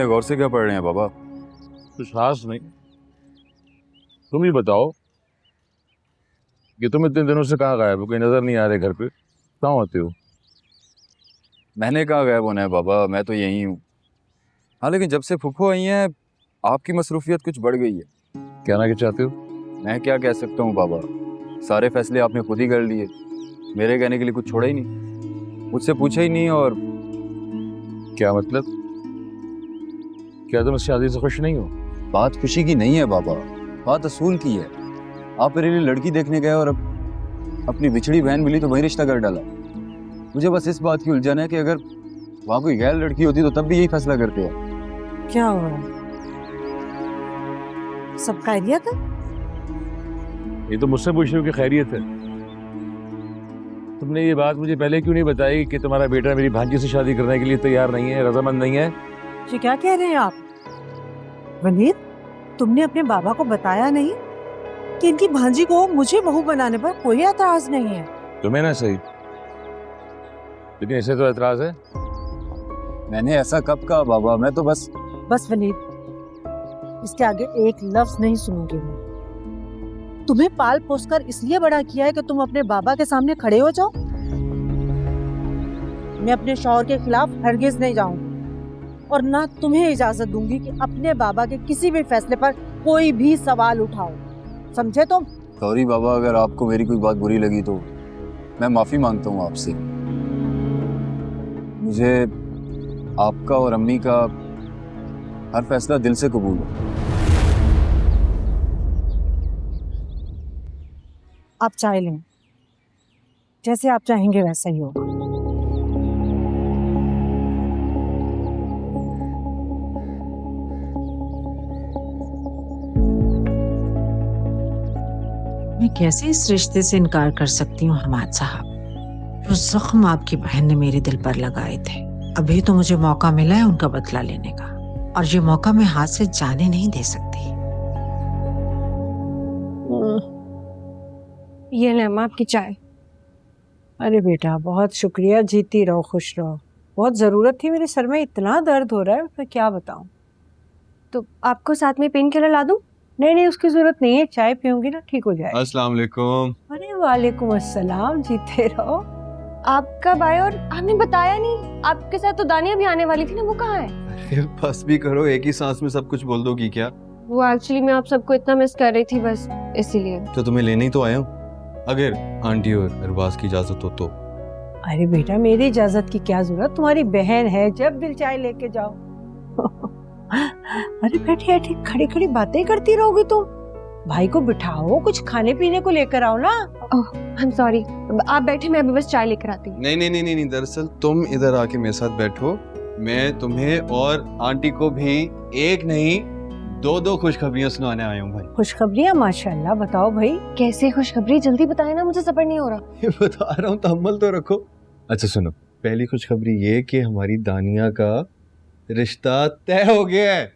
इतने गौर से क्या पढ़ रहे हैं बाबा? कुछ खास नहीं। तुम ही बताओ कि तुम इतने दिनों से कहाँ गायब हो, कोई नजर नहीं आ रहे घर पे, कहाँ होते हो? मैंने कहाँ गायब होना है बाबा, मैं तो यहीं हूँ। हाँ लेकिन जब से फूफो आई हैं आपकी मसरूफियत कुछ बढ़ गई है। कहना क्या चाहते हो? मैं क्या कह सकता हूँ बाबा, सारे फैसले आपने खुद ही कर लिए, मेरे कहने के लिए कुछ छोड़ा ही नहीं, मुझसे पूछा ही नहीं। और क्या मतलब? क्या तुम इस शादी से खुश नहीं हो? बात खुशी की नहीं है बाबा, बात असूल की है। आप मेरे लिए लड़की देखने गए और अब अपनी बिछड़ी बहन मिली तो वही रिश्ता कर डाला। मुझे बस इस बात की उलझन है कि अगर वहाँ कोई गैर लड़की होती तो तब भी यही फैसला करते हैं। क्या हो रहा है? सब खैरियत है? ये तो मुझसे पूछ रहे हो कि खैरियत है? तुमने ये बात मुझे पहले क्यों नहीं बताई कि तुम्हारा बेटा मेरी भांजी से शादी करने के लिए तैयार नहीं है, रजामंद नहीं है? ये क्या कह रहे हैं आप? वनीत, तुमने अपने बाबा को बताया नहीं कि इनकी भांजी को मुझे बहू बनाने पर कोई एतराज नहीं है? तुम्हें ना सही, लेकिन इसे तो एतराज है। मैंने ऐसा कब कहा बाबा, मैं तो बस वनीत, इसके आगे एक लफ्ज नहीं सुनूंगी मैं। तुम्हें पाल पोस कर इसलिए बड़ा किया है कि तुम अपने बाबा के सामने खड़े हो जाओ। मैं अपने शौहर के खिलाफ हरगिज नहीं जाऊंगी और ना तुम्हें इजाजत दूंगी कि अपने बाबा के किसी भी फैसले पर कोई भी सवाल उठाओ, समझे तुम? सॉरी बाबा, अगर आपको मेरी कोई बात बुरी लगी तो मैं माफी मांगता हूँ आपसे। मुझे आपका और अम्मी का हर फैसला दिल से कबूल है। आप चाय लें, जैसे आप चाहेंगे वैसा ही होगा। मैं कैसे इस रिश्ते से इनकार कर सकती हूँ हमाद साहब? जो जख्म आपकी बहन ने मेरे दिल पर लगाए थे, अभी तो मुझे मौका मिला है उनका बदला लेने का, और ये मौका मैं हाथ से जाने नहीं दे सकती। ये ले अम्मा आपकी चाय। अरे बेटा, बहुत शुक्रिया, जीती रहो, खुश रहो। बहुत जरूरत थी, मेरे सर में इतना दर्द हो रहा है, मैं क्या बताऊं। तो आपको साथ में पेन किलर ला दूं? नहीं, उसकी जरूरत नहीं है, चाय पीऊंगी ना ठीक हो जाएगा। अस्सलाम वालेकुम। अरे वालेकुम अस्सलाम, जीते रहो। आप कब आए और आपने बताया नहीं? आपके साथ तो दानिया भी आने वाली थी ना, वो कहाँ है? अरे बस भी करो, एक ही सांस में सब कुछ बोल दोगी क्या? वो एक्चुअली मैं आप सबको इतना मिस कर रही थी, बस इसीलिए। तो तुम्हें लेने ही तो आया हूँ, अगर आंटी और अरबाज की इजाजत हो तो। अरे बेटा, मेरी इजाजत की क्या जरूरत, तुम्हारी बहन है, जब दिल चाय लेके जाओ। अरे बैठी बैठी खड़ी खड़ी बातें करती रहोगी तुम। भाई को बिठाओ, कुछ खाने पीने को लेकर आओ ना। ओह आई एम सॉरी, आप बैठे, मैं अभी बस चाय लेकर आती हूँ। नहीं, दरअसल तुम इधर आके मेरे साथ बैठो, मैं तुम्हें और आंटी को भी एक नहीं दो खुशखबरियां सुनाने आया हूँ भाई। खुशखबरियां? माशाल्लाह, बताओ भाई। कैसे खुशखबरी? जल्दी बताए ना, मुझे सब्र नहीं हो रहा। ये बता रहा हूँ, तहम्मुल तो रखो। अच्छा सुनो, पहली खुशखबरी ये कि हमारी दानिया का रिश्ता तय हो गया है।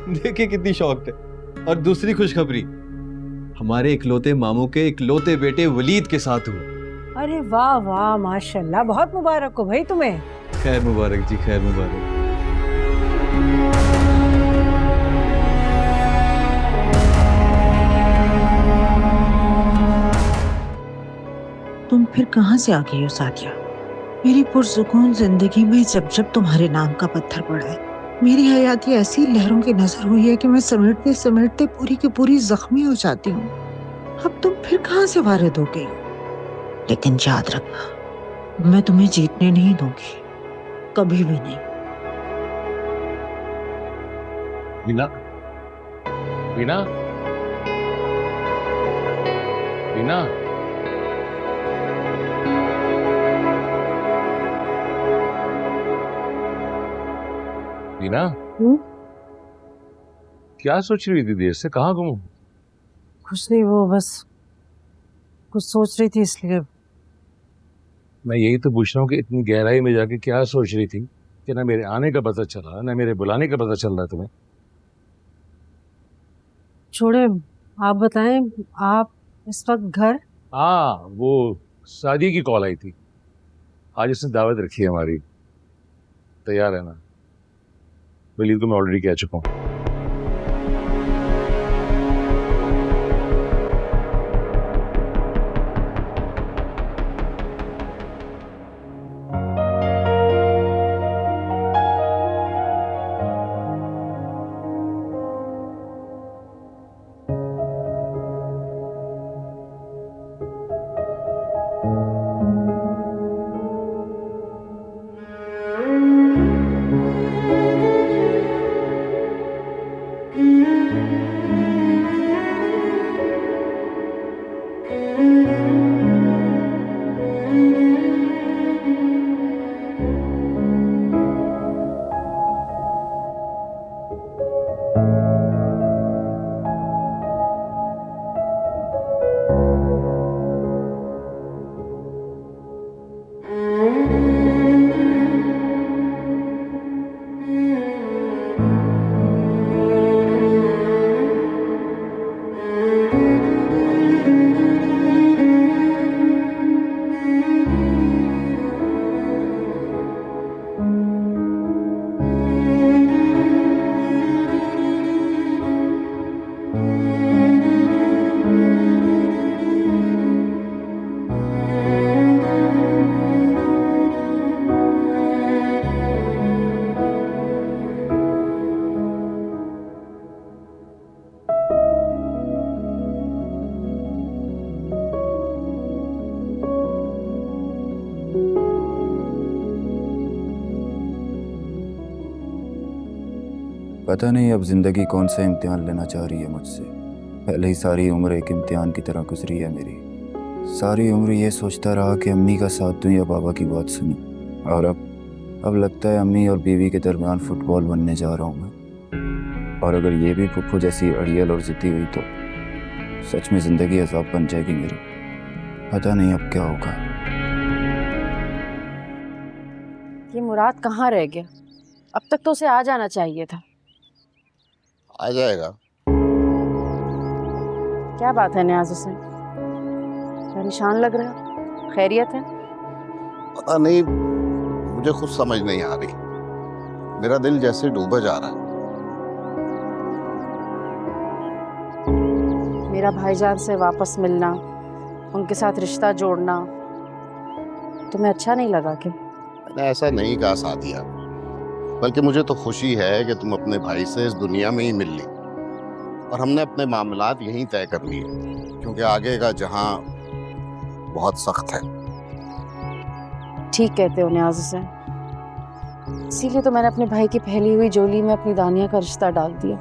देखिए कितनी शौक है। और दूसरी खुशखबरी हमारे इकलौते मामू के इकलौते बेटे वलीद के साथ हुआ। अरे वाह वाह, माशाल्लाह, बहुत मुबारक हो भाई तुम्हें। खैर मुबारक जी, खैर मुबारक। तुम फिर कहाँ से आ गई हो सादिया? मेरी पुरसुकून जिंदगी में जब जब तुम्हारे नाम का पत्थर पड़ा है, मेरी हयाती ऐसी लहरों की नजर हुई है कि मैं समेटते समेटते पूरी की पूरी जख्मी हो जाती हूँ। अब तुम फिर कहाँ से वारिद हो गई? लेकिन याद रखना, मैं तुम्हें जीतने नहीं दूंगी, कभी भी नहीं। वीना, वीना, वीना, वीना, क्या सोच रही थी देर से, कहाँ गुम? कुछ नहीं, वो बस कुछ सोच रही थी इसलिए। मैं यही तो पूछ रहा हूँ कि इतनी गहराई में जाके क्या सोच रही थी कि ना मेरे आने का पता चला, ना मेरे बुलाने का पता चल रहा है तुम्हें। छोड़े, आप बताएं, आप इस वक्त घर? हाँ, वो शादी की कॉल आई थी, आज उसने दावत रखी है हमारी, तैयार है ना? बिलीव तो मैं ऑलरेडी कह चुका हूँ। पता नहीं अब जिंदगी कौन सा इम्तिहान लेना चाह रही है मुझसे। पहले ही सारी उम्र एक इम्तिहान की तरह गुजरी है मेरी। सारी उम्र ये सोचता रहा कि अम्मी का साथ दूं या बाबा की बात सुनूं, और अब लगता है अम्मी और बीवी के दरमियान फुटबॉल बनने जा रहा हूँ मैं। और अगर ये भी पुप्पू जैसी अड़ियल और जिद्दी हुई तो सच में जिंदगी अजाब बन जाएगी मेरी। पता नहीं अब क्या होगा। ये मुराद कहाँ रह गया? अब तक तो उसे आ जाना चाहिए था। आ जाएगा। क्या बात है न्याज हुसैन, परेशान लग रहा है? खैरियत है? पता नहीं, मुझे खुद समझ नहीं आ रही। मेरा दिल जैसे डूबा जा रहा है। मेरा भाईजान से वापस मिलना, उनके साथ रिश्ता जोड़ना तुम्हें अच्छा नहीं लगा क्या? मैंने ऐसा नहीं कहा सादिया, बल्कि मुझे तो खुशी है कि तुम अपने भाई से इस दुनिया में ही मिल ली और हमने अपने मामलात यहीं तय कर लिए, क्योंकि आगे का जहां बहुत सख्त है। ठीक कहते हो न्याज हुसैन, इसीलिए तो मैंने अपने भाई की फैली हुई जोली में अपनी दानिया का रिश्ता डाल दिया।